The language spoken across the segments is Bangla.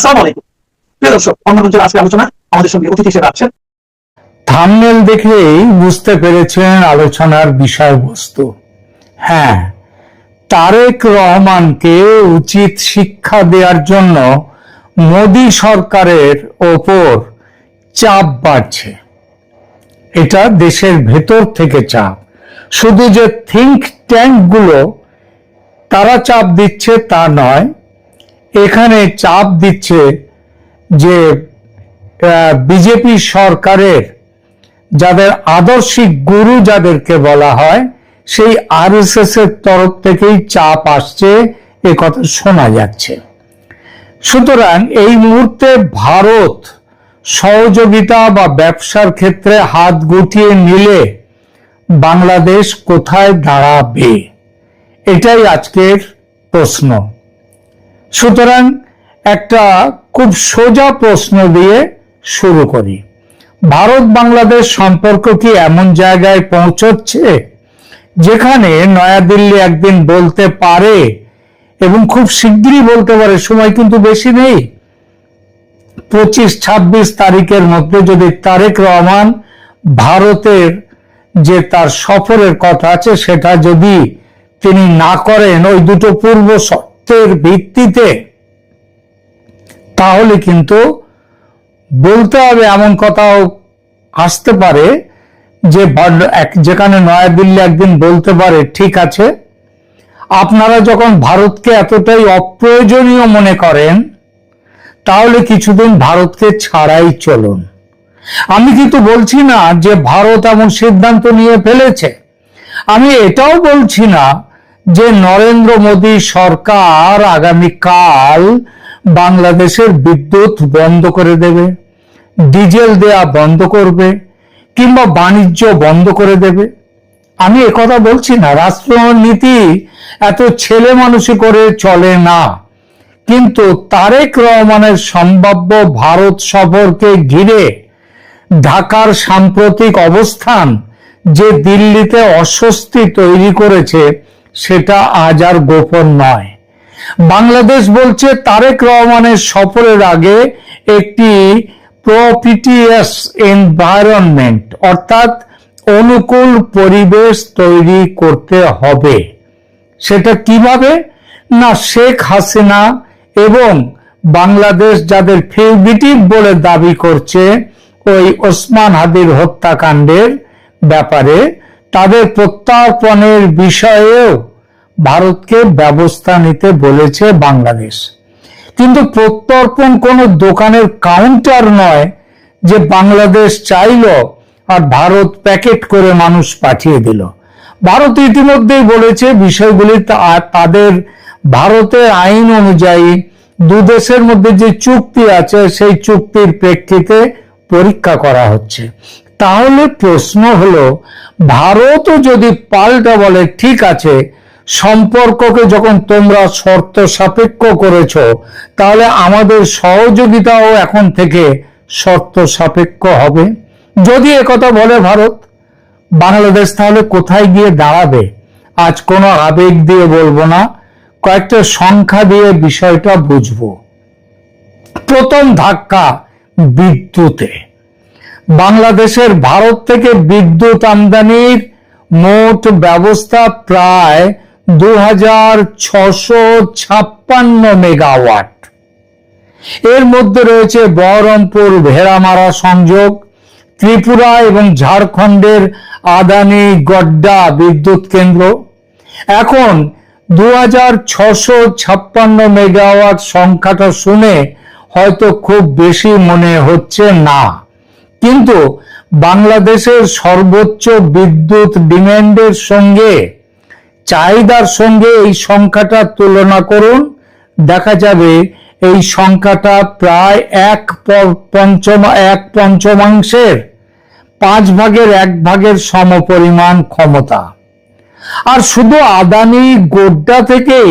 আসসালামু আলাইকুম প্রিয় দর্শক, অন্নমঞ্চের আজকে আলোচনা আমাদের সঙ্গে অতিথি হিসেবে আছেন। থাম্বনেল দেখেই বুঝতে পেরেছেন আলোচনার বিষয়বস্তু। হ্যাঁ, তারেক রহমানকে উচিত শিক্ষা দেওয়ার জন্য মোদী সরকারের ওপর চাপ বাড়ছে। এটা দেশের ভেতর থেকে চাপ, শুধু যে থিঙ্ক ট্যাঙ্ক গুলো তারা চাপ দিচ্ছে তা নয়, এখানে চাপ দিচ্ছে যে বিজেপি সরকারের যাদের আদর্শিক গুরু যাদেরকে বলা হয়, সেই আরএসএস এর তরফ থেকেই চাপ আসছে, এ কথা শোনা যাচ্ছে। সুতরাং এই মুহূর্তে ভারত সহযোগিতা বা ব্যবসার ক্ষেত্রে হাত গুটিয়ে নিলে বাংলাদেশ কোথায় দাঁড়াবে, এটাই আজকের প্রশ্ন। সুতরাং একটা খুব সোজা প্রশ্ন দিয়ে শুরু করি। ভারত বাংলাদেশ সম্পর্ক কি এমন জায়গায় পৌঁছচ্ছে যেখানে নয়াদিল্লি একদিন বলতে পারে, এবং খুব শিগগিরই বলতে পারে, সময় কিন্তু বেশি নেই, 25-26 তারিখের মধ্যে যদি তারেক রহমান ভারতের যে তার সফরের কথা আছে সেটা যদি তিনি না করেন ওই দুটো পূর্ব শর্তের ভিত্তিতে, তাহলে কিন্তু বলতে হবে এমন কথাও আসতে পারে যে যেখানে নয়াদিল্লি একদিন বলতে পারে, ঠিক আছে, আপনারা যখন ভারতকে এতটাই অপ্রয়োজনীয় মনে করেন তাহলে কিছুদিন ভারতকে ছাড়াই চলুন। আমি কিন্তু বলছি না যে ভারত এমন সিদ্ধান্ত নিয়ে ফেলেছে, আমি এটাও বলছি না যে নরেন্দ্র মোদী সরকার আগামীকাল বাংলাদেশের বিদ্যুৎ বন্ধ করে দেবে, ডিজেল দেয়া বন্ধ করবে, কিংবা বাণিজ্য বন্ধ করে দেবে। আমি একথা বলছি না, রাষ্ট্রনীতি এত ছেলে মানুষই করে চলে না। কিন্তু তারেক রহমানের সম্ভাব্য ভারত সফরকে ঘিরে ঢাকার সাম্প্রতিক অবস্থান যে দিল্লিতে অস্বস্তি তৈরি করেছে সেটা আজ আর গোপন নয়। বাংলাদেশ বলছে তারেক রহমানের সফরের আগে একটি প্রপিটিয়াস এনভায়রনমেন্ট অর্থাৎ অনুকূল পরিবেশ তৈরি করতে হবে। সেটা কিভাবে? না, শেখ হাসিনা এবং বাংলাদেশ যাদের ফিউজিটিভ বলে দাবি করছে ওই ওসমান হাদির হত্যাকাণ্ডের ব্যাপারে, তাদের প্রত্যর্পণের বিষয়েও ভারতকে ব্যবস্থা নিতে বলেছে বাংলাদেশ। কিন্তু প্রত্যর্পণ কোনো দোকানের কাউন্টার নয় যে বাংলাদেশ চাইল আর ভারত প্যাকেট করে মানুষ পাঠিয়ে দিল। ভারত ইতিমধ্যেই বলেছে বিষয়গুলি তাদের ভারতের আইন অনুযায়ী দু দেশের মধ্যে যে চুক্তি আছে সেই চুক্তির প্রেক্ষিতে পরীক্ষা করা হচ্ছে। তাহলে প্রশ্ন হলো, ভারতও যদি পাল্টা বলে ঠিক আছে, সম্পর্ককে যখন তোমরা শর্ত সাপেক্ষ করেছ তাহলে আমাদের সহযোগিতাও এখন থেকে শর্ত সাপেক্ষ হবে। যদি একথা বলে ভারত, বাংলাদেশ তাহলে কোথায় গিয়ে দাঁড়াবে? আজ কোনো আবেগ দিয়ে বলবো না, কয়েকটা সংখ্যা দিয়ে বিষয়টা বুঝবো। প্রথম ধাক্কা বিদ্যুতে। বাংলাদেশের ভারত থেকে বিদ্যুৎ আমদানির মোট ব্যবস্থা প্রায় 2656 মেগাওয়াট। এর মধ্যে রয়েছে বহরমপুর ভেড়ামারা সংযোগ, ত্রিপুরা এবং ঝাড়খণ্ডের আদানি গড্ডা বিদ্যুৎ কেন্দ্র। এখন 2656 মেগাওয়াট সংখ্যাটা শুনে হয়তো খুব বেশি মনে হচ্ছে না, কিন্তু বাংলাদেশের সর্বোচ্চ বিদ্যুৎ ডিমান্ডের সঙ্গে চাহিদার সঙ্গে এই সংখ্যাটা তুলনা করুন, দেখা যাবে এই সংখ্যাটা প্রায় এক পঞ্চমাংশের 1/5 সমপরিমাণ ক্ষমতা। আর শুধু আদানি গোড্ডা থেকেই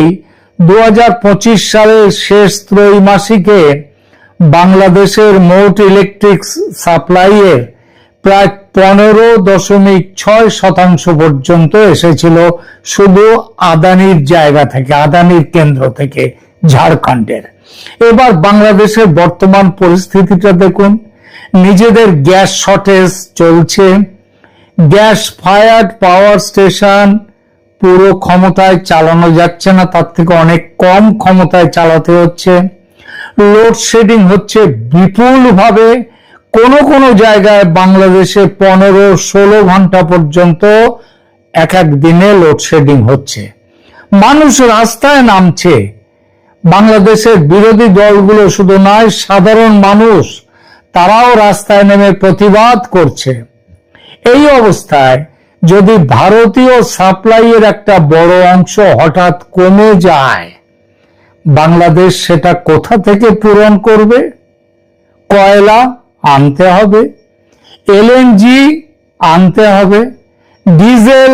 2025 সালের শেষ ত্রৈমাসিকে বাংলাদেশের মোট ইলেকট্রিক সাপ্লাইয়ের প্রায় 15.6% পর্যন্ত এসেছিল শুধু আদানির জায়গা থেকে, আদানির কেন্দ্র থেকে, ঝাড়খণ্ডের। এবার বাংলাদেশের বর্তমান পরিস্থিতিটা দেখুন, নিজেদের গ্যাস শর্টেজ চলছে, গ্যাস ফায়ার্ড পাওয়ার স্টেশন পুরো ক্ষমতায় চালানো যাচ্ছে না, তার থেকে অনেক কম ক্ষমতায় চালাতে হচ্ছে, লোডশেডিং হচ্ছে বিপুলভাবে, কোন কোন জায়গায় বাংলাদেশে 15-16 ঘন্টা পর্যন্ত এক এক দিনে লোডশেডিং হচ্ছে, মানুষ রাস্তায় নামছে। বাংলাদেশের বিরোধী দলগুলো শুধু নয়, সাধারণ মানুষ তারাও রাস্তায় নেমে প্রতিবাদ করছে। এই অবস্থায় যদি ভারতীয় সাপ্লাইয়ের একটা বড় অংশ হঠাৎ কমে যায়, বাংলাদেশ সেটা কোথা থেকে পূরণ করবে? কয়লা আনতে হবে, এলএনজি আনতে হবে, ডিজেল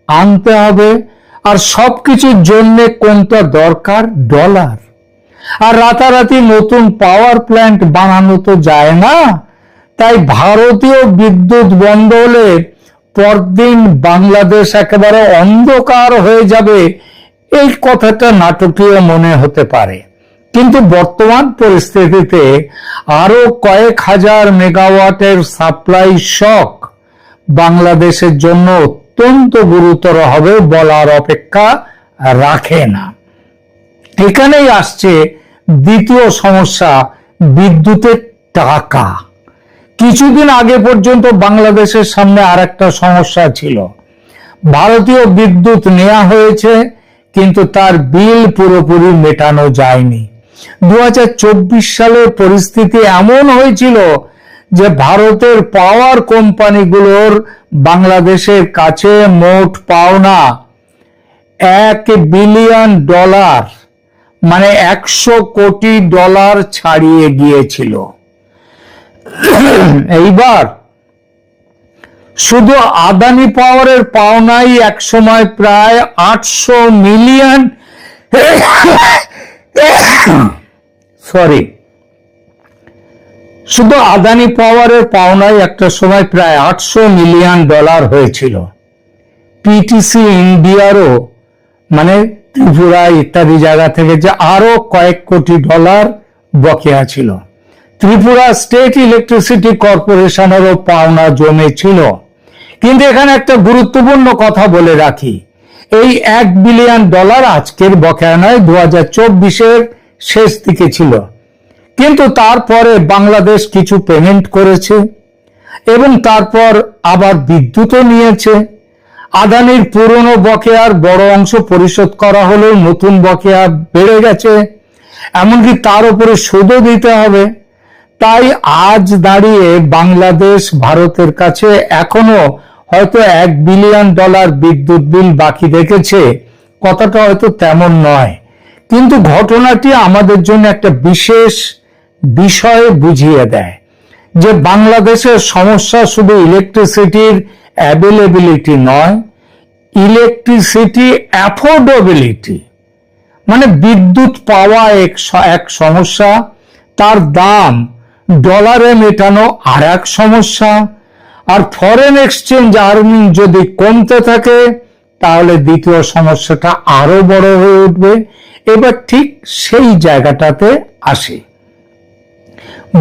আনতে হবে, আর সবকিছুর জন্য কোনটা দরকার? ডলার। আর রাতারাতি নতুন পাওয়ার প্ল্যান্ট বানানো তো যায় না। তাই ভারতীয় বিদ্যুৎ বন্ধ হলে পরদিন বাংলাদেশ একেবারে অন্ধকার হয়ে যাবে, এই কথাটা নাটকীয় মনে হতে পারে, কিন্তু বর্তমান পরিস্থিতিতে আরো কয়েক হাজার মেগাওয়াটের সাপ্লাই শক বাংলাদেশের জন্য অত্যন্ত গুরুতর হবে বলার অপেক্ষা রাখে না। এখানেই আসছে দ্বিতীয় সমস্যা, বিদ্যুতের টাকা। কিছুদিন আগে পর্যন্ত বাংলাদেশের সামনে আরেকটা সমস্যা ছিল, ভারতীয় বিদ্যুৎ নেওয়া হয়েছে কিন্তু তার বিল পুরোপুরি মেটানো যায়নি। 2024 সালের পরিস্থিতি এমন হয়েছিল যে ভারতের পাওয়ার কোম্পানিগুলোর বাংলাদেশের কাছে মোট পাওনা $1 বিলিয়ন, মানে 100 কোটি ডলার ছাড়িয়ে গিয়েছিল। এইবার শুধু আদানি পাওয়ারের পাওনাই এক সময় প্রায় 800 মিলিয়ন শুধু আদানি পাওয়ারের পাওনাই একটা সময় প্রায় $800 মিলিয়ন হয়েছিল। পিটিসি ইন্ডিয়ারও, মানে ত্রিপুরা ইত্যাদি জায়গা থেকে যে আরো কয়েক কোটি ডলার বকেয়া ছিল। ত্রিপুরা স্টেট ইলেকট্রিসিটি কর্পোরেশনেরও পাওনা জমেছিল। কিন্তু এখানে একটা গুরুত্বপূর্ণ কথা বলে রাখি, এই $1 বিলিয়ন আজকের বকেয়া নয়, 2024-এর শেষ দিকে ছিল। কিন্তু তারপরে বাংলাদেশ কিছু পেমেন্ট করেছে এবং তারপর আবার বিদ্যুৎও নিয়েছে। আদানির পুরনো বকেয়ার বড় অংশ পরিশোধ করা হলেও নতুন বকেয়া বেড়ে গেছে, এমনকি তার উপরে সুদও দিতে হবে। তাই আজ দাঁড়িয়ে বাংলাদেশ ভারতের কাছে এখনো হয়তো $1 বিলিয়ন বিদ্যুৎ বিল বাকি রেখেছে, কথাটা হয়তো তেমন নয়। কিন্তু ঘটনাটি আমাদের জন্য একটা বিশেষ বিষয় বুঝিয়ে দেয় যে বাংলাদেশের সমস্যা শুধু ইলেকট্রিসিটির অ্যাভেলেবিলিটি নয়, ইলেকট্রিসিটি অ্যাফোর্ডেবিলিটি, মানে বিদ্যুৎ পাওয়া এক সমস্যা, তার দাম ডলারে মেটানো আর এক সমস্যা, আর ফরেন এক্সচেঞ্জ আর্নিং যদি কমতে থাকে তাহলে দ্বিতীয় সমস্যাটা আরো বড় হয়ে উঠবে। এবার ঠিক সেই জায়গাটাতে আসে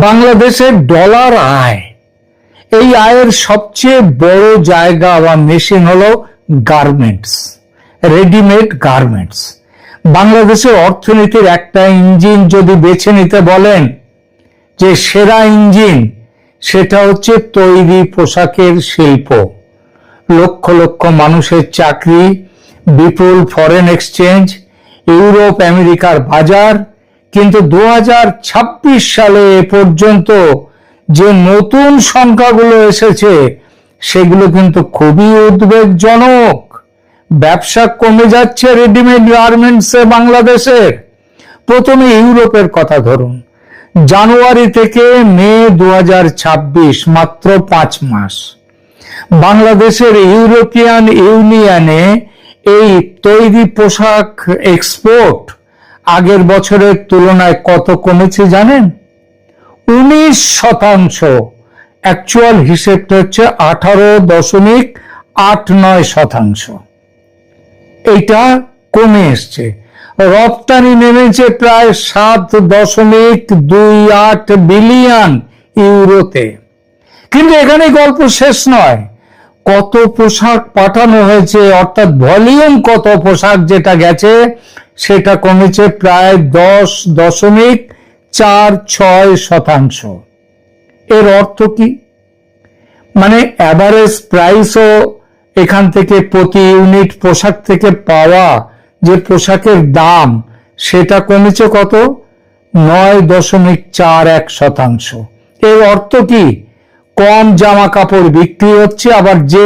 বাংলাদেশের ডলার আয়। এই আয়ের সবচেয়ে বড় জায়গা বা মেশিন হলো গার্মেন্টস, রেডিমেড গার্মেন্টস। বাংলাদেশের অর্থনীতির একটা ইঞ্জিন যদি বেছে নিতে বলেন যে সেরা ইঞ্জিন, সেটা হচ্ছে তৈরি পোশাকের শিল্প। লক্ষ লক্ষ মানুষের চাকরি, বিপুল ফরেন এক্সচেঞ্জ, ইউরোপ আমেরিকার বাজার। কিন্তু 2026 সালে এ পর্যন্ত যে নতুন সংখ্যাগুলো এসেছে সেগুলো কিন্তু খুবই উদ্বেগজনক। ব্যবসা কমে যাচ্ছে রেডিমেড গার্মেন্টসে বাংলাদেশের। প্রথমে ইউরোপের কথা ধরুন, জানুয়ারি থেকে মে 2026, মাত্র 5 মাস, বাংলাদেশের ইউরোপিয়ান ইউনিয়নে এই তৈরি পোশাক এক্সপোর্ট আগের বছরের তুলনায় কত কমেছে জানেন? 19%। অ্যাকচুয়াল হিসেবটা হচ্ছে 18.89%। এইটা কমে এসছে। রপ্তানি নেমেছে প্রায় 7.28 বিলিয়ন ইউরোতে। কিন্তু এখানে গল্প শেষ নয়, কত পোশাক পাঠানো হয়েছে, অর্থাৎ ভলিউম কত পোশাক যেটা গেছে সেটা কমেছে প্রায় 10.46%। এর অর্থ কি? মানে অ্যাভারেজ প্রাইসও এখান থেকে প্রতি ইউনিট পোশাক থেকে পাওয়া যে পোশাকের দাম সেটা কমেছে কত? 9.41%। এর অর্থ কি? কম জামা কাপড় বিক্রি হচ্ছে, আবার যে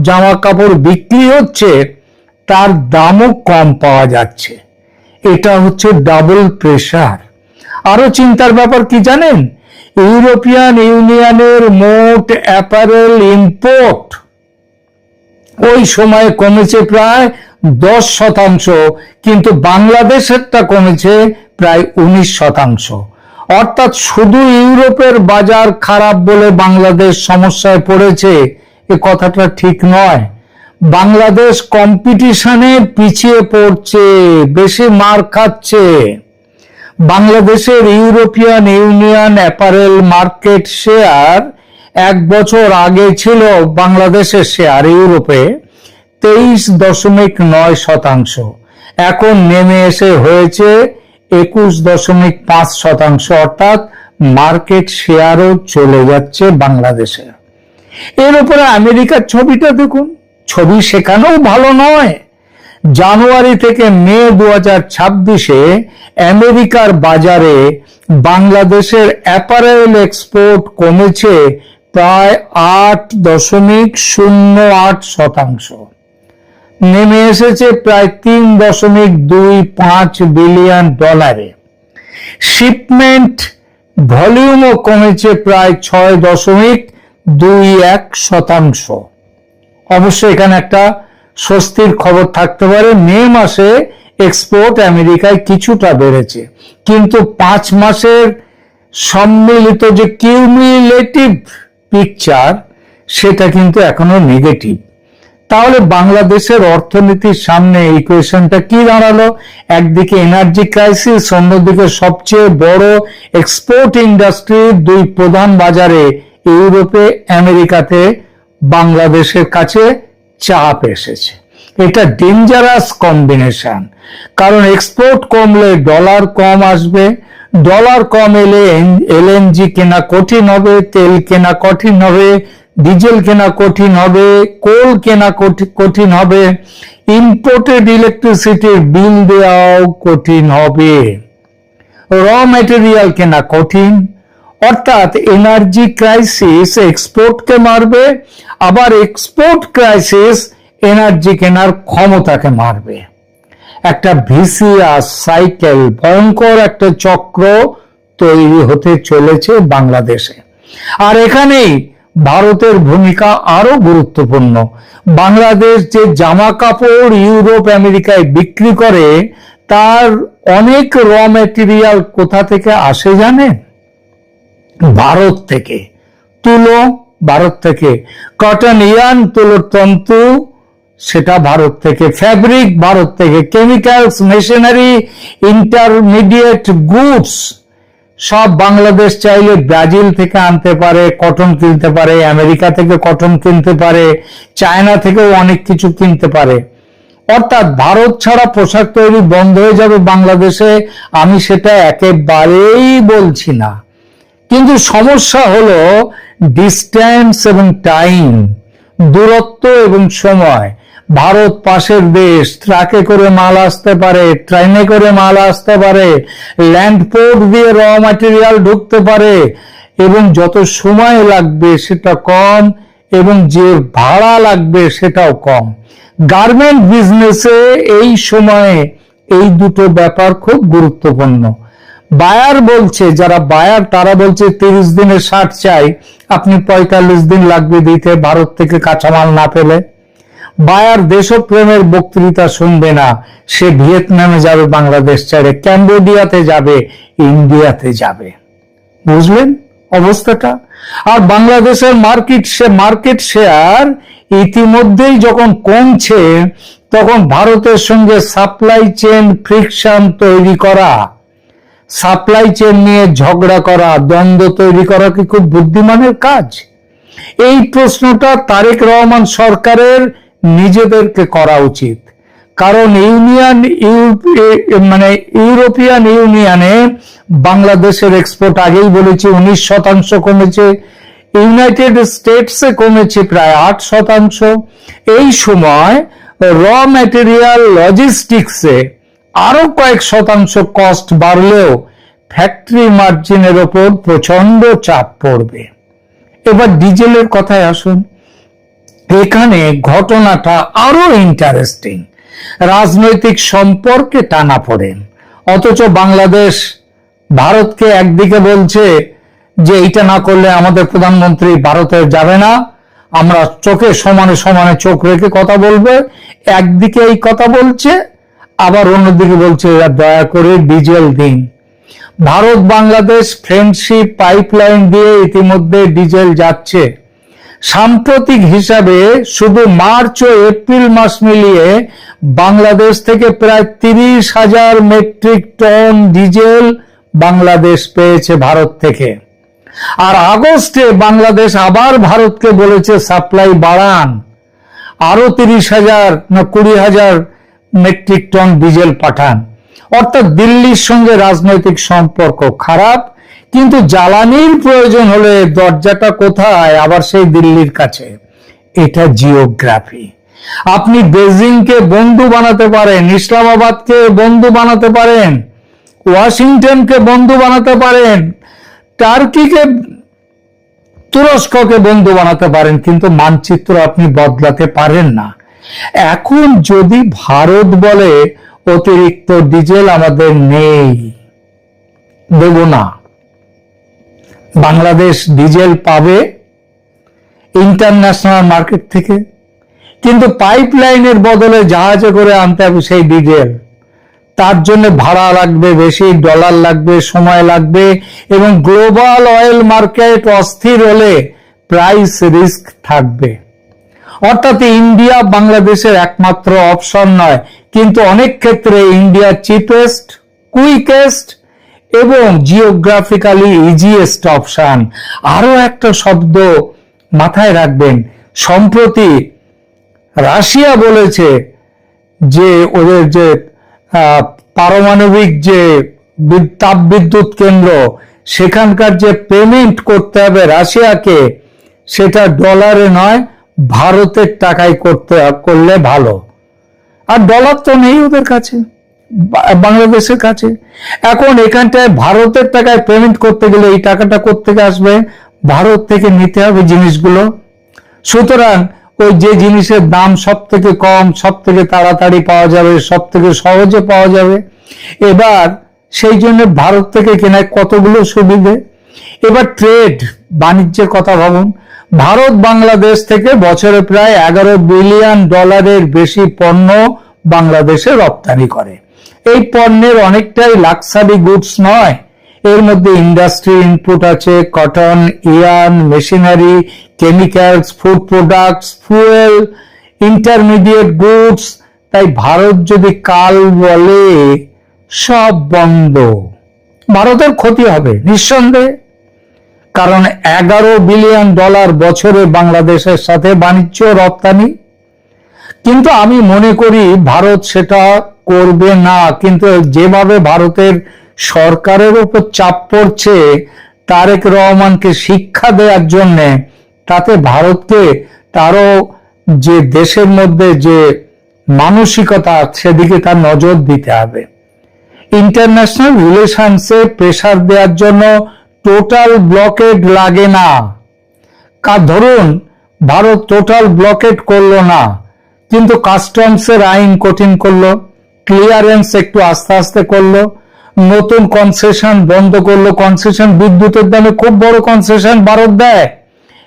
জামা কাপড় বিক্রি হচ্ছে তার দামও কম পাওয়া যাচ্ছে। এটা হচ্ছে ডাবল প্রেসার। আরো চিন্তার ব্যাপার কি জানেন? ইউরোপিয়ান ইউনিয়নের মোট অ্যাপারেল ইম্পোর্ট ওই সময়ে কমেছে প্রায় 10%, কিন্তু বাংলাদেশেরটা কমেছে প্রায় 19%। অর্থাৎ শুধু ইউরোপের বাজার খারাপ বলে বাংলাদেশ সমস্যায় পড়েছে এ কথাটা ঠিক নয়। বাংলাদেশ কম্পিটিশনে পিছিয়ে পড়ছে, বেশি মার খাচ্ছে। বাংলাদেশের European union apparel market share 1 বছর আগে ছিল বাংলাদেশের শেয়ার ইউরোপে 23.9%, এখন নেমে এসে হয়েছে 21.5%। অর্থাৎ মার্কেট শেয়ারও চলে যাচ্ছে বাংলাদেশে। এর উপরে আমেরিকার ছবিটা দেখুন, ছবি সেখানেও ভালো নয়। জানুয়ারি থেকে মে 2026-এ আমেরিকার বাজারে বাংলাদেশের অ্যাপারেল এক্সপোর্ট কমেছে প্রায় 8.08%, নেমে এসেছে প্রায় $3.25 বিলিয়ন। শিপমেন্ট ভলিউমও কমেছে প্রায় 6.21%। অবশ্য এখানে একটা স্বস্তির খবর থাকতে পারে, মে মাসে এক্সপোর্ট আমেরিকায় কিছুটা বেড়েছে, কিন্তু 5 মাসের সম্মিলিত যে কিউমুলেটিভ পিকচার সেটা কিন্তু এখনো নেগেটিভ। তাহলে বাংলাদেশের অর্থনীতির সামনে ইকুয়েশনটা কি দাঁড়ালো? একদিকে এনার্জি ক্রাইসিস, অন্যদিকে সবচেয়ে বড় এক্সপোর্ট ইন্ডাস্ট্রির 2 প্রধান বাজারে ইউরোপে আমেরিকাতে বাংলাদেশের কাছে চাপ এসেছে। এটা ডেঞ্জারাস কম্বিনেশন, কারণ এক্সপোর্ট কমলে ডলার কম আসবে, ডলার কম এলে এলএনজি কেনা কঠিন হবে, তেল কেনা কঠিন হবে, ডিজেল কেনা কঠিন হবে, কোল কেনা কঠিন হবে, ইম্পোর্টেড ইলেকট্রিসিটির বিল দেওয়াও কঠিন হবে, র ম্যাটেরিয়াল কেনা কঠিন। অর্থাৎ এনার্জি ক্রাইসিস এক্সপোর্টকে মারবে, আবার এক্সপোর্ট ক্রাইসিস এনার্জি কেনার ক্ষমতাকে মারবে। একটা ভিসিয়াস সাইকেল, ভয়ঙ্কর একটা চক্র তৈরি হতে চলেছে বাংলাদেশে। আর এখানেই ভারতের ভূমিকা আরো গুরুত্বপূর্ণ। বাংলাদেশ যে জামা কাপড় ইউরোপ আমেরিকায় বিক্রি করে তার অনেক র ম্যাটেরিয়াল কোথা থেকে আসে জানেন? ভারত থেকে। তুলো ভারত থেকে, কটন ইয়ার্ন তুলোর তন্তু সেটা ভারত থেকে, ফ্যাব্রিক ভারত থেকে, কেমিক্যালস, মেশিনারি, ইন্টারমিডিয়েট গুডস সব বাংলাদেশ চাইলে ব্রাজিল থেকে আনতে পারে, কটন কিনতে পারে, আমেরিকা থেকে কটন কিনতে পারে, চায়না থেকেও অনেক কিছু কিনতে পারে। অর্থাৎ ভারত ছাড়া পোশাক তৈরি বন্ধ হয়ে যাবে বাংলাদেশে, আমি সেটা একেবারেই বলছি না। কিন্তু সমস্যা হলো ডিস্টেন্স এবং টাইম, দূরত্ব এবং সময়। ভারত পাশের দেশ, ট্রাকে করে মাল আসতে পারে, ট্রেনে করে মাল আসতে পারে, ল্যান্ড পোর্ট দিয়ে র ম্যাটেরিয়াল ঢুকতে পারে, এবং যত সময় লাগবে সেটা কম এবং যে ভাড়া লাগবে সেটাও কম। গার্মেন্ট বিজনেসে এই সময়ে এই দুটো ব্যাপার খুব গুরুত্বপূর্ণ। বায়ার বলছে, যারা বায়ার তারা বলছে 30 দিনের শার্ট চাই, আপনি 45 দিন লাগবে দিতে ভারত থেকে কাঁচামাল না পেলে। বায়ার দেশপ্রেমের বক্তৃতা শুনবে না, সে ভিয়েতনামে যাবে বাংলাদেশ ছেড়ে, ক্যাম্বোডিয়াতে যাবে, ইন্ডিয়াতে যাবে। বুঝলেন অবস্থাটা? আর বাংলাদেশের মার্কেট শেয়ার ইতিমধ্যেই যখন কমছে তখন ভারতের সঙ্গে সাপ্লাই চেন ফ্রিকশন তৈরি করা, সাপ্লাই চেন নিয়ে ঝগড়া করা, দ্বন্দ্ব তৈরি করা কি খুব বুদ্ধিমানের কাজ? এই প্রশ্নটা তারেক রহমান সরকারের নিজেদেরকে করা উচিত। কারণ ইউরোপিয়ান ইউনিয়নে বাংলাদেশের এক্সপোর্ট আগেই বলেছি 19% কমেছে, ইউনাইটেড স্টেটসে কমেছে প্রায় 8%। এই সময় র ম্যাটেরিয়াল লজিস্টিক্সে আরো কয়েক শতাংশ কস্ট বাড়লেও ফ্যাক্টরি মার্জিনের ওপর প্রচন্ড চাপ পড়বে। এবার ডিজেলের কথায় আসুন। এখানে ঘটনাটা আরো ইন্টারেস্টিং। রাজনৈতিক সম্পর্কে টানাপোড়েন, অথচ বাংলাদেশ ভারতকে একদিকে বলছে যে এইটা না করলে আমাদের প্রধানমন্ত্রী ভারতে যাবে না, আমরা চোখে সমানে সমানে চোখ রেখে কথা বলবে, একদিকে এই কথা বলছে, আবার অন্যদিকে বলছে দয়া করে ডিজেল দিন। ভারত বাংলাদেশ ফ্রেন্ডশিপ পাইপলাইন দিয়ে ইতিমধ্যে ডিজেল যাচ্ছে। সাম্প্রতিক হিসাবে শুধু মার্চ ও এপ্রিল মাস মিলিয়ে বাংলাদেশ থেকে প্রায় 30,000 মেট্রিক টন ডিজেল বাংলাদেশ পেয়েছে ভারত থেকে। আর আগস্টে বাংলাদেশ আবার ভারতকে বলেছে সাপ্লাই বাড়ান, আরো 30,000 না 20,000 মেট্রিক টন ডিজেল পাঠান। অর্থাৎ দিল্লির সঙ্গে রাজনৈতিক সম্পর্ক খারাপ, কিন্তু জ্বালানির প্রয়োজন হলে দরজাটা কোথায়? আবার সেই দিল্লির কাছে। এটা জিওগ্রাফি। আপনি বেজিংকে বন্ধু বানাতে পারেন, ইসলামাবাদকে বন্ধু বানাতে পারেন, ওয়াশিংটনকে বন্ধু বানাতে পারেন, টার্কিকে, তুরস্ককে বন্ধু বানাতে পারেন, কিন্তু মানচিত্র আপনি বদলাতে পারেন না। এখন যদি ভারত বলে অতিরিক্ত ডিজেল আমাদের নেই, দেব না, বাংলাদেশ ডিজেল পাবে ইন্টারন্যাশনাল মার্কেট থেকে, কিন্তু পাইপলাইনের বদলে জাহাজে করে আনতে হবে সেই ডিজেল। তার জন্য ভাড়া লাগবে বেশি, ডলার লাগবে, সময় লাগবে, এবং গ্লোবাল অয়েল মার্কেট অস্থির হলে প্রাইস রিস্ক থাকবে। অর্থাৎ ইন্ডিয়া বাংলাদেশের একমাত্র অপশন নয়, কিন্তু অনেক ক্ষেত্রে ইন্ডিয়া চিপেস্ট, কুইকেস্ট এবং জিওগ্রাফিক্যালি ইজিয়েস্ট অপশন। আরো একটা শব্দ মাথায় রাখবেন, সম্প্রতি রাশিয়া বলেছে যে ওদের যে পারমাণবিক যে তাপবিদ্যুৎ কেন্দ্র, সেখানকার যে পেমেন্ট করতে হবে রাশিয়াকে, সেটা ডলারে নয় ভারতের টাকায় করলে ভালো। আর ডলার তো নেই ওদের কাছে, বাংলাদেশের কাছে। এখন এখানটায় ভারতের টাকায় পেমেন্ট করতে গেলে এই টাকাটা কোত্থেকে আসবে? ভারত থেকে নিতে হবে জিনিসগুলো। সুতরাং ওই যে জিনিসের দাম সব থেকে কম, সব থেকে তাড়াতাড়ি পাওয়া যাবে, সব থেকে সহজে পাওয়া যাবে, এবার সেই জন্য ভারত থেকে কেনায় কতগুলো সুবিধে। এবার ট্রেড, বাণিজ্যের কথা ভাবুন। ভারত বাংলাদেশ থেকে বছরে প্রায় 11 বিলিয়ন ডলারের বেশি পণ্য বাংলাদেশে রপ্তানি করে। এই পণ্যের অনেকটাই লাক্সারি গুডস নয়, এর মধ্যে ইন্ডাস্ট্রি ইনপুট আছে, cotton, yarn, machinery, chemicals, food products, fuel, intermediate goods. তাই ভারত যদি কাল বলে সব বন্ধ, ভারতের ক্ষতি হবে নিঃসন্দেহে। কারণ 11 বিলিয়ন ডলার বছরে বাংলাদেশের সাথে বাণিজ্য রপ্তানি। কিন্তু আমি মনে করি ভারত সেটা করবে না। কিন্তু যেভাবে ভারতের সরকারের উপর চাপ পড়ছে তারেক রহমানকে শিক্ষা দেওয়ার জন্য, তাতে ভারতকে তারও যে দেশের মধ্যে যে মানসিকতা সেদিকে তার নজর দিতে হবে। ইন্টারন্যাশনাল রিলেশনসে প্রেসার দেওয়ার জন্য টোটাল ব্লকেড লাগে না। ধরুন ভারত টোটাল ব্লকেড করলো না, কিন্তু কাস্টমসের আইন কঠিন করলো, ক্লিয়ারেন্স একটু আস্তে আস্তে করলো, নতুন কনসেশন বন্ধ করলো। কনসেশন বিদ্যুতের দামে খুব বড় কনসেশন ভারত দেয়,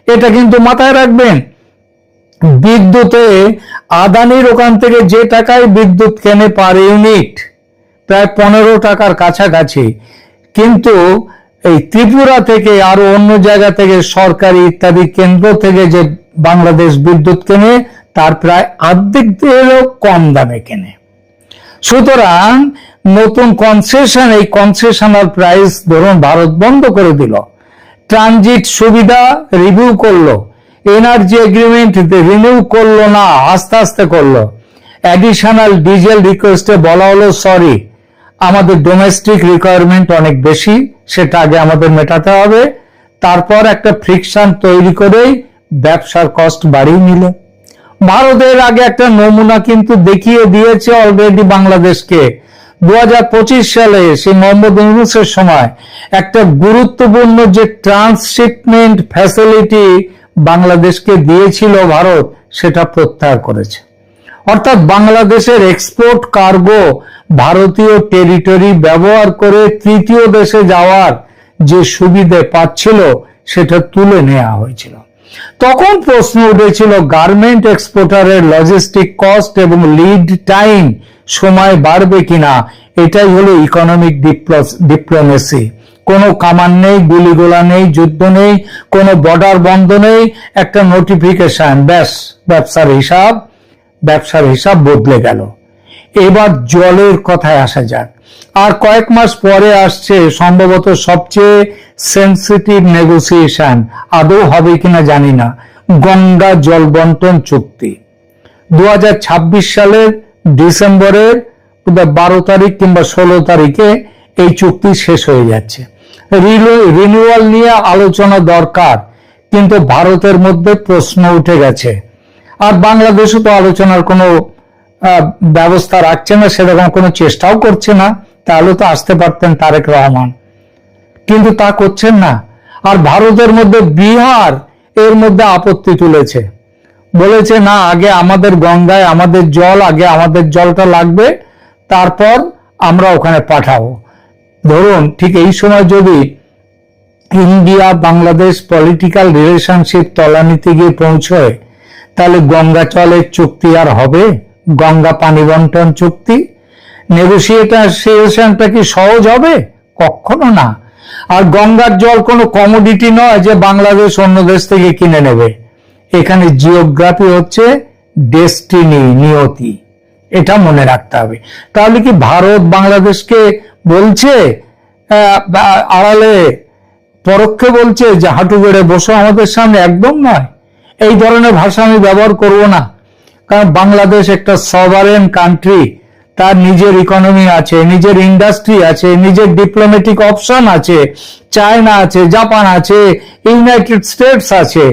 এটা কিন্তু মাথায় রাখবেন। বিদ্যুতে আদানির ওখান থেকে যে টাকায় বিদ্যুৎ কেনে পার ইউনিট প্রায় 15 টাকার কাছাকাছি, কিন্তু এই ত্রিপুরা থেকে আরো অন্য জায়গা থেকে সরকারি ইত্যাদি কেন্দ্র থেকে যে বাংলাদেশ বিদ্যুৎ কেনে তার প্রায় অর্ধেকেরও কম দামে কেনে। সুতরাং নতুন কনসেশন, এই কনসেশনাল প্রাইস ধরুন ভারত বন্ধ করে দিল, ট্রানজিট সুবিধা রিভিউ করলো, এনার্জি এগ্রিমেন্ট রিনিউ করলো না, আস্তে আস্তে করলো, অ্যাডিশনাল ডিজেল রিকোয়েস্টে বলা হলো সরি আমাদের ডোমেস্টিক রিকোয়ারমেন্ট অনেক বেশি, সেটা আগে আমাদের মেটাতে হবে, তারপর একটা ফ্রিকশন তৈরি করেই ব্যবসার কস্ট বাড়িয়ে নিল। ভারতের আগে একটা নমুনা কিন্তু দেখিয়ে দিয়েছে অলরেডি বাংলাদেশকে। 2025 সালে সেই মোহাম্মদ ইউনূসের সময় একটা গুরুত্বপূর্ণ যে ট্রান্সশিপমেন্ট ফ্যাসিলিটি বাংলাদেশকে দিয়েছিল ভারত, সেটা প্রত্যাহার করেছে। অর্থাৎ বাংলাদেশের এক্সপোর্ট কার্গো ভারতীয় টেরিটরি ব্যবহার করে তৃতীয় দেশে যাওয়ার যে সুবিধে পাচ্ছিল সেটা তুলে নেওয়া হয়েছিল। তখন প্রশ্ন উঠেছিল গার্মেন্ট এক্সপোর্টারের লজিস্টিক কস্ট এবং লিড টাইম সময় বাড়বে কিনা। এটাই হলো ইকোনমিক ডিপ্লোমেসি। কোনো কামান নেই, গুলিগোলা নেই, যুদ্ধ নেই, কোনো বর্ডার বন্ধ নেই, একটা নোটিফিকেশন, ব্যাস ব্যবসার হিসাব বদলে গেল। এবার জলের কথায় আসা যাক। আর কয়েক মাস পরে আসছে সম্ভবত সবচেয়ে সেন্সিটিভ নেগোসিয়েশন, আদৌ হবে কিনা জানি না, গঙ্গা জল বন্টন চুক্তি। 2026 সালের ডিসেম্বরের 12 তারিখ কিংবা 16 তারিখে এই চুক্তি শেষ হয়ে যাচ্ছে। রিনিউয়াল নিয়ে আলোচনা দরকার, কিন্তু ভারতের মধ্যে প্রশ্ন উঠে গেছে। আর বাংলাদেশও তো আলোচনার কোনো ব্যবস্থা রাখছে না, সেরকম কোনো চেষ্টাও করছে না। তাহলে তো আসতে পারতেন তারেক রহমান, কিন্তু তা করছেন না। আর ভারতের মধ্যে বিহার এর মধ্যে আপত্তি তুলেছে, বলেছে না আগে আমাদের গঙ্গায় আমাদের জল, আগে আমাদের জলটা লাগবে, তারপর আমরা ওখানে পাঠাবো। ধরুন ঠিক এই সময় যদি ইন্ডিয়া বাংলাদেশ পলিটিক্যাল রিলেশনশিপ তলানিতে গিয়ে পৌঁছয়, তাহলে গঙ্গা জলের চুক্তি আর হবে? গঙ্গা পানি বন্টন চুক্তি নেগোসিয়েশনটা কি সহজ হবে? কখনো না। আর গঙ্গার জল কোনো কমোডিটি নয় যে বাংলাদেশ অন্য দেশ থেকে কিনে নেবে। এখানে জিওগ্রাফি হচ্ছে ডেস্টিনি, নিয়তি, এটা মনে রাখতে হবে। তাহলে কি ভারত বাংলাদেশকে বলছে আড়ালে পরোক্ষে বলছে যে হাঁটু গেড়ে বসো আমাদের সামনে? একদম নয়। এই ধরনের ভাষা আমি ব্যবহার করব না, কারণ বাংলাদেশ একটা সভারেন কান্ট্রি, তার নিজের ইকোনমি আছে, নিজের ইন্ডাস্ট্রি আছে, নিজের ডিপ্লোম্যাটিক অপশন আছে, চায়না আছে, জাপান আছে, ইউনাইটেড স্টেটস আছে,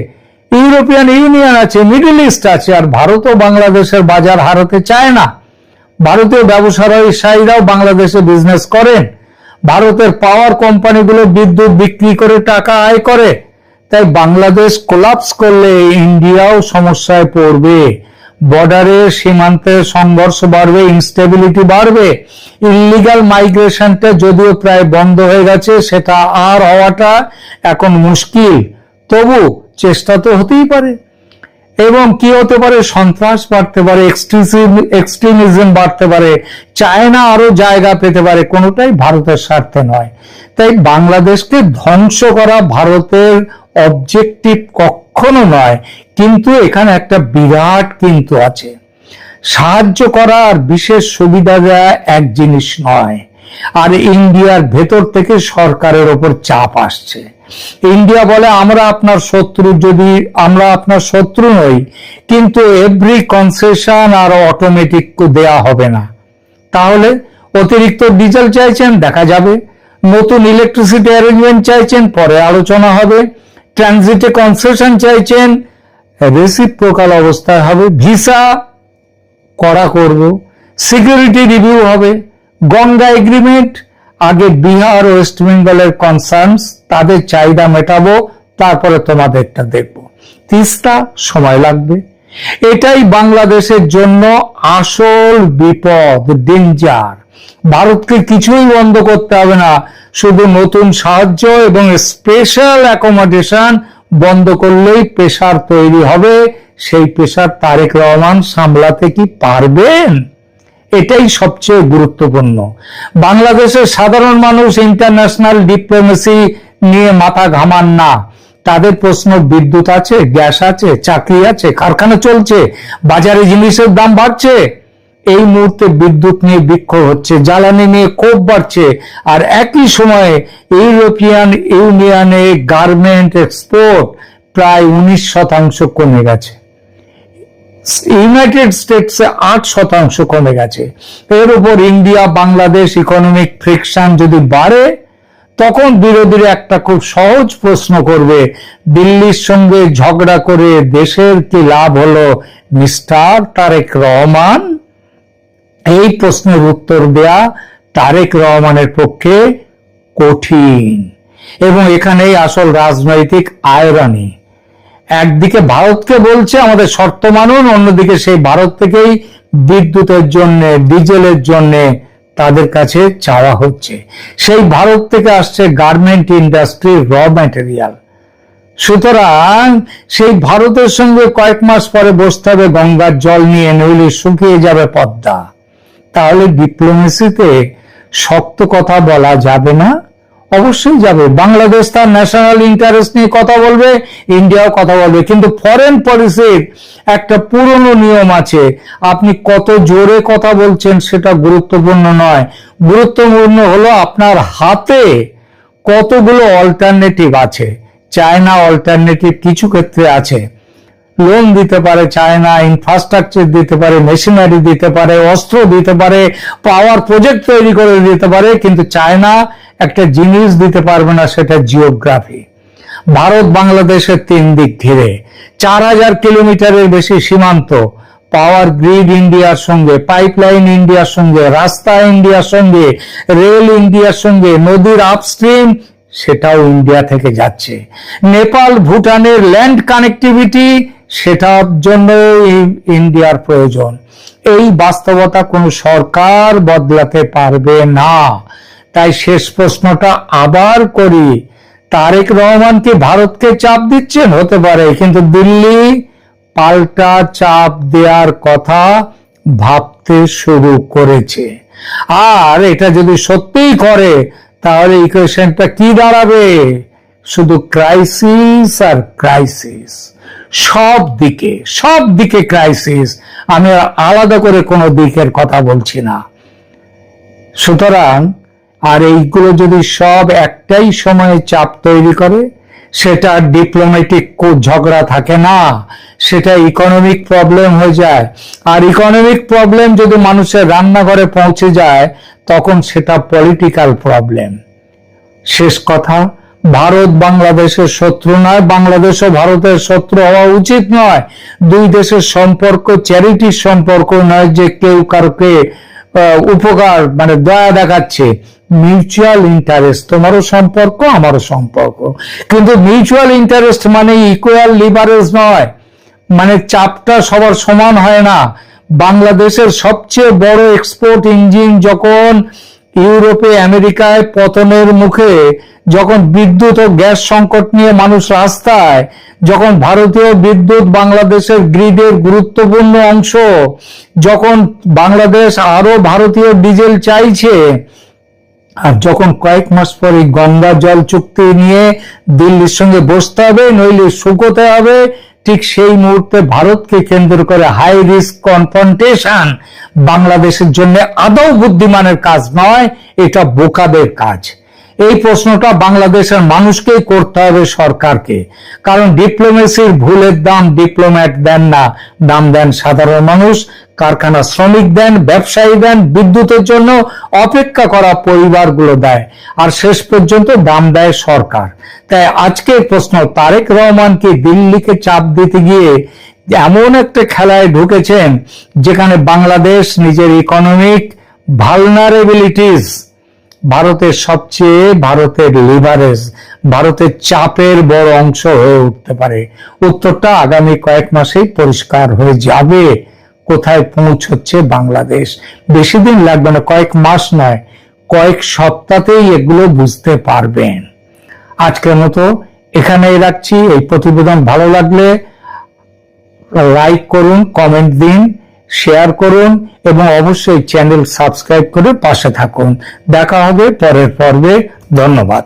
ইউরোপিয়ান ইউনিয়ন আছে, মিডল ইস্ট আছে। আর ভারতও বাংলাদেশের বাজার হারাতে চায় না। ভারতীয় ব্যবসায়ীরাও বাংলাদেশে বিজনেস করেন, ভারতের পাওয়ার কোম্পানিগুলো বিদ্যুৎ বিক্রি করে টাকা আয় করে। তাই বাংলাদেশ কোলাপস করলে ইন্ডিয়াও সমস্যায় পড়বে, বর্ডারে সীমান্তে সংঘর্ষ বাড়বে, ইনস্টেবিলিটি বাড়বে। ইল্লিগাল মাইগ্রেশনটা যদিও প্রায় বন্ধ হয়ে গেছে, সেটা আর হওয়াটা এখন মুশকিল, তবু চেষ্টা তো হতেই পারে। এবং কি হতে পারে, সন্ত্রাস বাড়তে পারে, এক্সট্রিমিজম বাড়তে পারে, চায়না আরো জায়গা পেতে পারে। কোনোটাই ভারতের স্বার্থে নয়। তাই বাংলাদেশকে ধ্বংস করা ভারতের অবজেক্টিভ কখনো নয়। কিন্তু এখানে একটা বিরাট কিন্তু আছে, সাহায্য করা আর বিশেষ সুবিধা দেওয়া এক জিনিস নয়। আর ইন্ডিয়ার ভেতর থেকে সরকারের ওপর চাপ আসছে। ইন্ডিয়া বলে আমরা আপনার শত্রু, যদি আমরা আপনার শত্রু নই, কিন্তু এভরি কনসেশন আর অটোমেটিক দেয়া হবে না। তাহলে অতিরিক্ত ডিজেল চাইছেন, দেখা যাবে। নতুন ইলেকট্রিসিটি অ্যারেঞ্জমেন্ট চাইছেন, পরে আলোচনা হবে। ট্রানজিটে কনসেশন চাইছেন, রেসিপ্রোকাল অবস্থায় হবে। ভিসা করা করব, সিকিউরিটি রিভিউ হবে। গঙ্গা এগ্রিমেন্ট, আগে বিহার ও ওয়েস্ট বেঙ্গলের কনসার্নস, তাদের চাহিদা মেটাবো, তারপরে তোমাদেরটা দেখব। তিস্তা সময় লাগবে। এটাই বাংলাদেশের জন্য আসল বিপদ, ডেঞ্জার। ভারতকে কিছুই বন্ধ করতে হবে না, শুধু নতুন সাহায্য এবং স্পেশাল অ্যাকোমোডেশন বন্ধ করলেই প্রেসার তৈরি হবে। সেই প্রেসার তারেক রহমান সামলাতে কি পারবেন? এটাই সবচেয়ে গুরুত্বপূর্ণ। বাংলাদেশের সাধারণ মানুষ ইন্টারন্যাশনাল ডিপ্লোমেসি নিয়ে মাথা ঘামান না, তাদের প্রশ্ন বিদ্যুৎ আছে, গ্যাস আছে, চাকরি আছে, কারখানা চলছে, বাজারে জিনিসের দাম বাড়ছে। এই মুহূর্তে বিদ্যুৎ নিয়ে বিক্ষোভ হচ্ছে, জ্বালানি নিয়ে ক্ষোভ বাড়ছে, আর একই সময়ে ইউরোপিয়ান ইউনিয়নে গার্মেন্ট এক্সপোর্ট প্রায় 19% কমে গেছে, ইউনাইটেড স্টেটসে 8% কমে গেছে। এর উপর ইন্ডিয়া বাংলাদেশ ইকোনমিক ফ্রিকশন যদি বাড়ে, তখন বিরোধীরা একটা খুব সহজ প্রশ্ন করবে, দিল্লির সঙ্গে ঝগড়া করে দেশের কি লাভ হলো মিস্টার তারেক রহমান? এই প্রশ্নের উত্তর দেয়া তারেক রহমানের পক্ষে কঠিন, এবং এখানেই আসল রাজনৈতিক আয়রানি। একদিকে ভারতকে বলছে আমাদের শর্ত মানুন, অন্যদিকে সেই ভারত থেকেই বিদ্যুতের জন্য, ডিজেলের জন্য তাদের কাছে চাওয়া হচ্ছে। সেই ভারত থেকে আসছে গার্মেন্ট ইন্ডাস্ট্রি, র ম্যাটেরিয়াল। সুতরাং সেই ভারতের সঙ্গে কয়েক মাস পরে বসতে হবে গঙ্গার জল নিয়ে, নইলে শুকিয়ে যাবে পদ্মা। তাহলে ডিপ্লোমেসিতে শক্ত কথা বলা যাবে না? অবশ্যই যাবে। বাংলাদেশ তার ন্যাশনাল ইন্টারেস্ট নিয়ে কথা বলবে, ইন্ডিয়াও কথা বলবে, কিন্তু ফরেন পলিসির একটা পুরনো নিয়ম আছে, আপনি কত জোরে কথা বলছেন সেটা গুরুত্বপূর্ণ নয়, গুরুত্বপূর্ণ হলো আপনার হাতে কতগুলো অল্টারনেটিভ আছে। চায়না অল্টারনেটিভ কিছু ক্ষেত্রে আছে, লোন দিতে পারে চায়না, ইনফ্রাস্ট্রাকচার দিতে পারে, মেশিনারি দিতে পারে, অস্ত্র দিতে পারে, পাওয়ার প্রজেক্ট তৈরি করে দিতে পারে, কিন্তু চায়না একটা জিনিস দিতে পারবে না, সেটা জিওগ্রাফি। ভারত বাংলাদেশের 3 দিক ঘিরে, 4000 কিলোমিটারের বেশি সীমান্ত, পাওয়ার গ্রিড ইন্ডিয়ার সঙ্গে, পাইপলাইন ইন্ডিয়ার সঙ্গে, রাস্তা ইন্ডিয়ার সঙ্গে, রেল ইন্ডিয়ার সঙ্গে, নদীর আপস্ট্রিম সেটাও ইন্ডিয়া থেকে যাচ্ছে, নেপাল ভুটানের ল্যান্ড কানেক্টিভিটি সেটার জন্য ইন্ডিয়ার প্রয়োজন। এই বাস্তবতা কোনো সরকার বদলাতে পারবে না। তাই শেষ প্রশ্নটা আবার করি, তারেক রহমান কি ভারতকে চাপ দিচ্ছেন? হতে পারে, কিন্তু দিল্লি পাল্টা চাপ দেওয়ার কথা ভাবতে শুরু করেছে। আর এটা যদি সত্যিই করে, তাহলে ইকুয়েশনটা কি দাঁড়াবে? শুধু ক্রাইসিস আর ক্রাইসিস, সব দিকে ক্রাইসিস। আমি আলাদা করে কোনো দিকের কথা বলছি না। সুতরাং আর এইগুলো যদি সব একটাই সময়ে চাপ তৈরি করে, সেটা ডিপ্লোম্যাটিক ঝগড়া থাকে না, সেটা ইকোনমিক প্রবলেম হয়ে যায়। আর ইকোনমিক প্রবলেম যদি মানুষের রান্নাঘরে পৌঁছে যায়, তখন সেটা পলিটিক্যাল প্রবলেম। শেষ কথা, ভারত বাংলাদেশের শত্রু নয়, বাংলাদেশও ভারতের শত্রু হওয়া উচিত নয়। দুই দেশের সম্পর্ক চ্যারিটির সম্পর্ক নয় যে কেউ কারোকে উপকার মানে দয়া দেখাচ্ছে। মিউচুয়াল ইন্টারেস্ট, তোমারও সম্পর্ক আমারও সম্পর্ক, কিন্তু মিউচুয়াল ইন্টারেস্ট মানে ইকুয়াল লিভারেজ নয়, মানে চাপটা সবার সমান হয় না। বাংলাদেশের সবচেয়ে বড় এক্সপোর্ট ইঞ্জিন যখন ইউরোপে আমেরিকায় পতনের মুখে, যখন বিদ্যুৎ ও গ্যাস সংকট নিয়ে মানুষ রাস্তায়, যখন ভারতীয় বিদ্যুৎ বাংলাদেশের গ্রিডের গুরুত্বপূর্ণ অংশ, যখন বাংলাদেশ আরো ভারতীয় ডিজেল চাইছে, আর যখন কয়েক মাস পরে গঙ্গা জল চুক্তি নিয়ে দিল্লির সঙ্গে বসতে হবে, নইলে শুকোতে হবে, ঠিক সেই মুহূর্তে ভারতকে কেন্দ্র করে হাই রিস্ক কনফ্রন্টেশন বাংলাদেশের জন্য আদৌ বুদ্ধিমানের কাজ নয়, এটা বোকাদের কাজ। এই প্রশ্নটা বাংলাদেশের মানুষকেই করতে হবে, সরকারকে। কারণ ডিপ্লোমেসির ভুলের দাম ডিপ্লোম্যাট দেন না, দাম দেন সাধারণ মানুষ, কারখানা শ্রমিক দেন, ব্যবসায়ী দেন, বিদ্যুতের জন্য অপেক্ষা করা পরিবারগুলো দেয়, আর শেষ পর্যন্ত দাম দেয় সরকার। তাই আজকের প্রশ্ন, তারেক রহমান কি দিল্লিকে চাপ দিতে গিয়ে এমন একটা খেলায় ঢুকেছেন যেখানে বাংলাদেশ নিজের ইকোনমিক ভালনারেবিলিটিস, ভারতের লিভারেজ, ভারতের চাপের বড় অংশ হয়ে উঠতে পারে? উত্তরটা আগামী কয়েক মাসেই পরিষ্কার হয়ে যাবে, কোথায় পৌঁছচ্ছে বাংলাদেশ। বেশি দিন লাগবে না, কয়েক মাস নয়, কয়েক সপ্তাহেই এগুলো বুঝতে পারবেন। আজকের মতো এখানেই রাখছি। এই প্রতিবেদন ভালো লাগলে লাইক করুন, কমেন্ট দিন, শেয়ার করুন এবং অবশ্যই চ্যানেল সাবস্ক্রাইব করে পাশে থাকুন। দেখা হবে পরের পর্বে। ধন্যবাদ।